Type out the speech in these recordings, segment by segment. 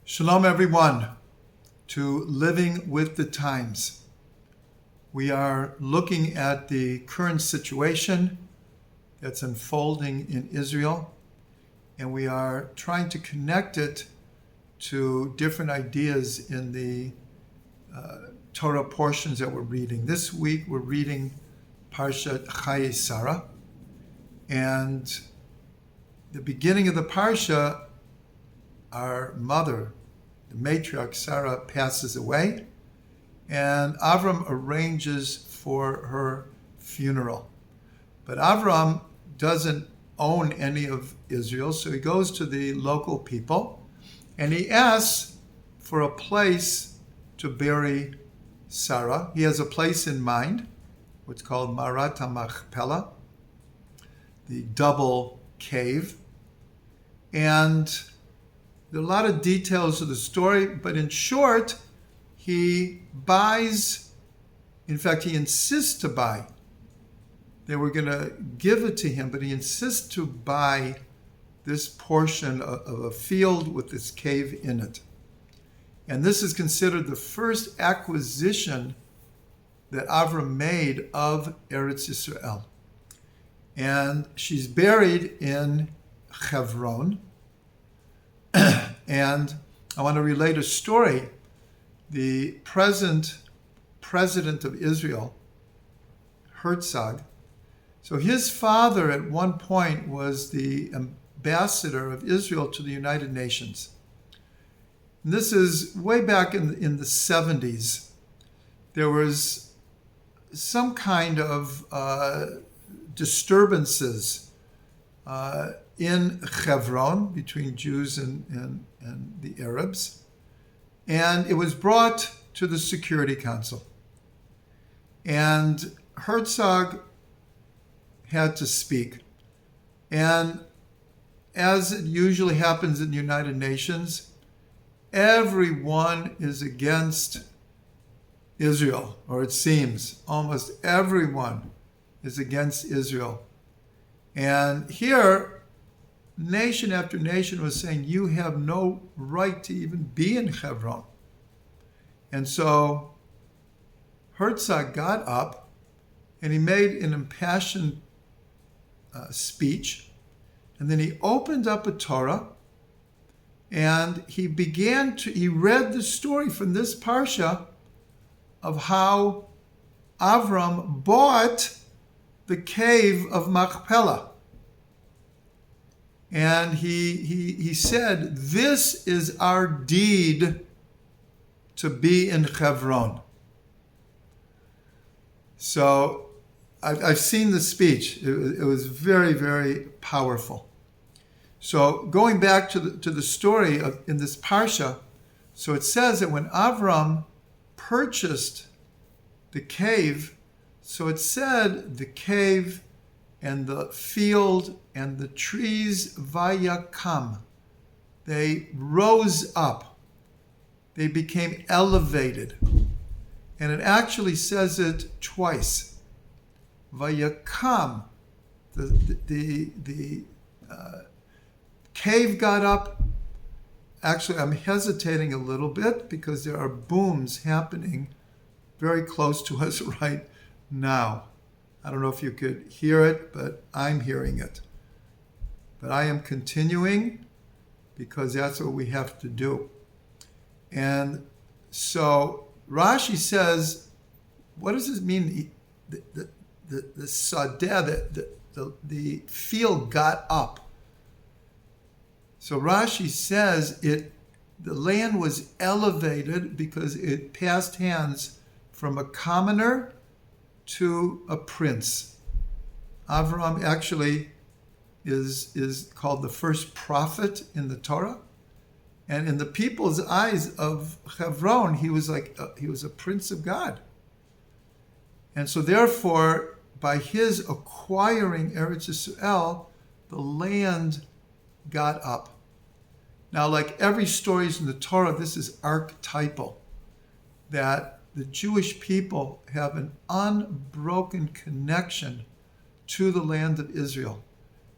Shalom, everyone, to Living with the Times. We are looking at the current situation that's unfolding in Israel, and we are trying to connect it to different ideas in the Torah portions that we're reading. This week, we're reading Parshat Chayei Sarah, and the beginning of the Parsha, our mother, the matriarch Sarah, passes away, and Avram arranges for her funeral. But Avram doesn't own any of Israel, so he goes to the local people, and he asks for a place to bury Sarah. He has a place in mind, what's called Marat HaMachpelah, the double cave, and there are a lot of details of the story, but in short, he buys, in fact, he insists to buy. They were going to give it to him, but he insists to buy this portion of a field with this cave in it. And this is considered the first acquisition that Avram made of Eretz Yisrael. And she's buried in Hebron. And I want to relate a story. The present president of Israel, Herzog, so his father at one point was the ambassador of Israel to the United Nations. And this is way back in the 70s. There was some kind of disturbances in Hebron between Jews and the Arabs, and it was brought to the Security Council. And Herzog had to speak. And as it usually happens in the United Nations, everyone is against Israel, or it seems almost everyone is against Israel. And here, nation after nation was saying, you have no right to even be in Hebron. And so Herzog got up and he made an impassioned speech. And then he opened up a Torah and he read the story from this Parsha of how Avram bought the cave of Machpelah. And he said, this is our deed to be in Hebron. So I've seen the speech. It was very, very powerful. So going back to the story in this Parsha, so it says that when Avram purchased the cave, so it said the cave and the field and the trees vayakam, they rose up. They became elevated. And it actually says it twice. Vayakam, the cave got up. Actually, I'm hesitating a little bit because there are booms happening very close to us right now. I don't know if you could hear it, but I'm hearing it. But I am continuing because that's what we have to do. And so Rashi says, what does this mean? The sadeh, the field got up. So Rashi says the land was elevated because it passed hands from a commoner to a prince. Avram actually is called the first prophet in the Torah. And in the people's eyes of Hebron, he was a prince of God. And so therefore, by his acquiring Eretz Yisrael, the land got up. Now, like every story in the Torah, this is archetypal, that the Jewish people have an unbroken connection to the land of Israel.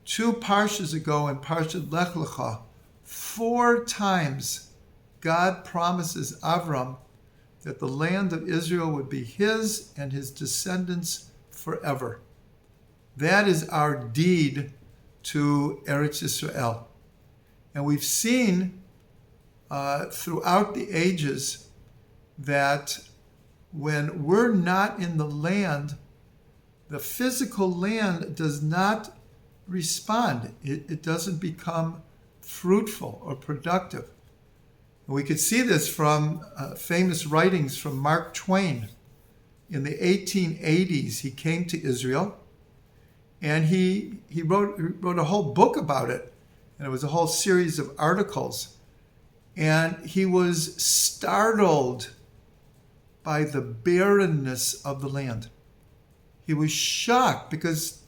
2 parshas ago in Parshat Lech Lecha, 4 times God promises Avram that the land of Israel would be his and his descendants forever. That is our deed to Eretz Israel. And we've seen throughout the ages that when we're not in the land, the physical land does not respond. It doesn't become fruitful or productive. And we could see this from famous writings from Mark Twain. In the 1880s, he came to Israel, and he wrote a whole book about it. And it was a whole series of articles. And he was startled by the barrenness of the land. He was shocked because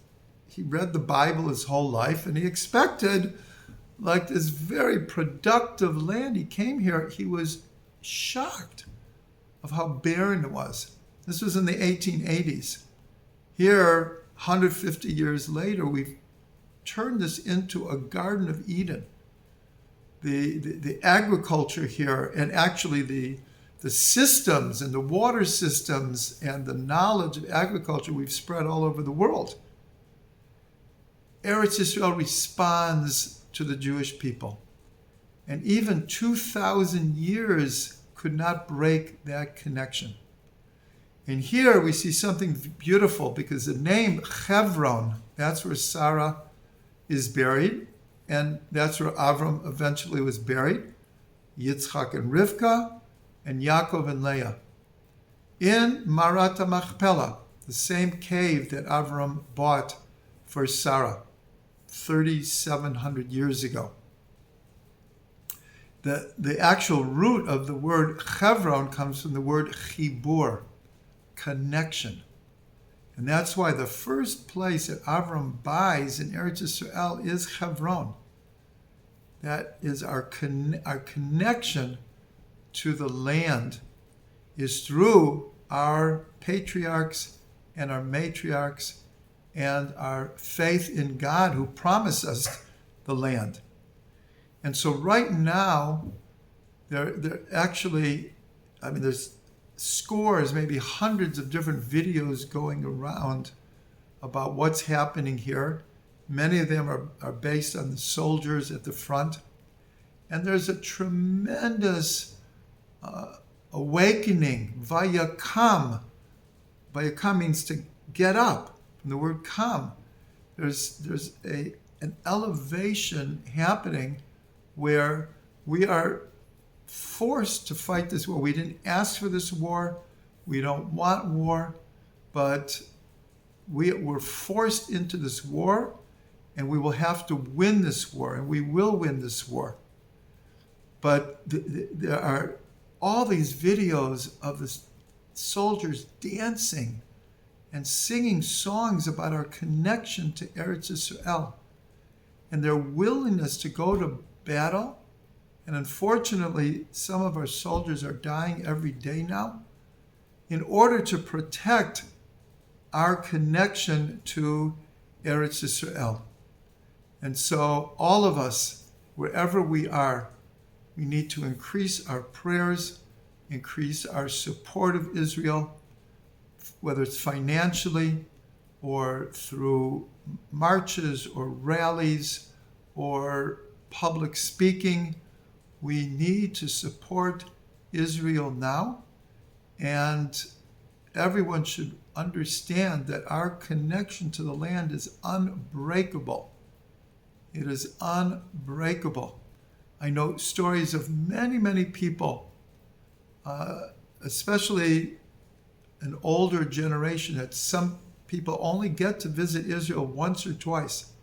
he read the Bible his whole life, and he expected like this very productive land. He came here, he was shocked of how barren it was. This was in the 1880s. Here, 150 years later, we've turned this into a Garden of Eden. The agriculture here, and actually the systems and the water systems and the knowledge of agriculture we've spread all over the world. Eretz Israel responds to the Jewish people. And even 2,000 years could not break that connection. And here we see something beautiful, because the name Hebron, that's where Sarah is buried, and that's where Avram eventually was buried, Yitzchak and Rivka, and Yaakov and Leah. In Marat HaMachpelah, the same cave that Avram bought for Sarah 3,700 years ago. The actual root of the word Hebron comes from the word chibur, connection. And that's why the first place that Avram buys in Eretz Israel is Hebron. That is our connection to the land is through our patriarchs and our matriarchs and our faith in God who promised us the land. And so right now, there actually, there's scores, maybe hundreds of different videos going around about what's happening here. Many of them are based on the soldiers at the front. And there's a tremendous awakening. Vayakam. Vayakam means to get up, from the word kam. There's an elevation happening where we are forced to fight this war. We didn't ask for this war. We don't want war, but we're forced into this war, and we will have to win this war, and we will win this war. But there are all these videos of the soldiers dancing and singing songs about our connection to Eretz Israel and their willingness to go to battle. And unfortunately, some of our soldiers are dying every day now in order to protect our connection to Eretz Israel. And so all of us, wherever we are, we need to increase our prayers, increase our support of Israel, whether it's financially or through marches or rallies or public speaking. We need to support Israel now, and everyone should understand that our connection to the land is unbreakable. It is unbreakable. I know stories of many, many people, especially an older generation, that some people only get to visit Israel once or twice.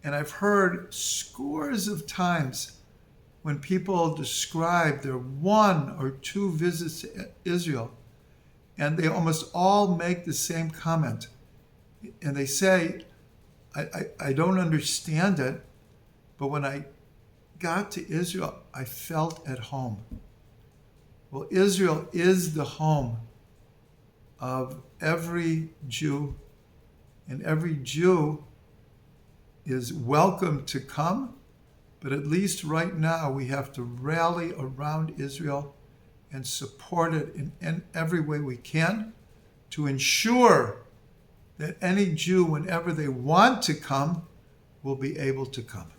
And I've heard scores of times when people describe their one or two visits to Israel, and they almost all make the same comment. And they say, I don't understand it, but when I got to Israel, I felt at home. Well, Israel is the home of every Jew, and every Jew is welcome to come, But at least right now, we have to rally around Israel and support it in every way we can to ensure that any Jew, whenever they want to come, will be able to come.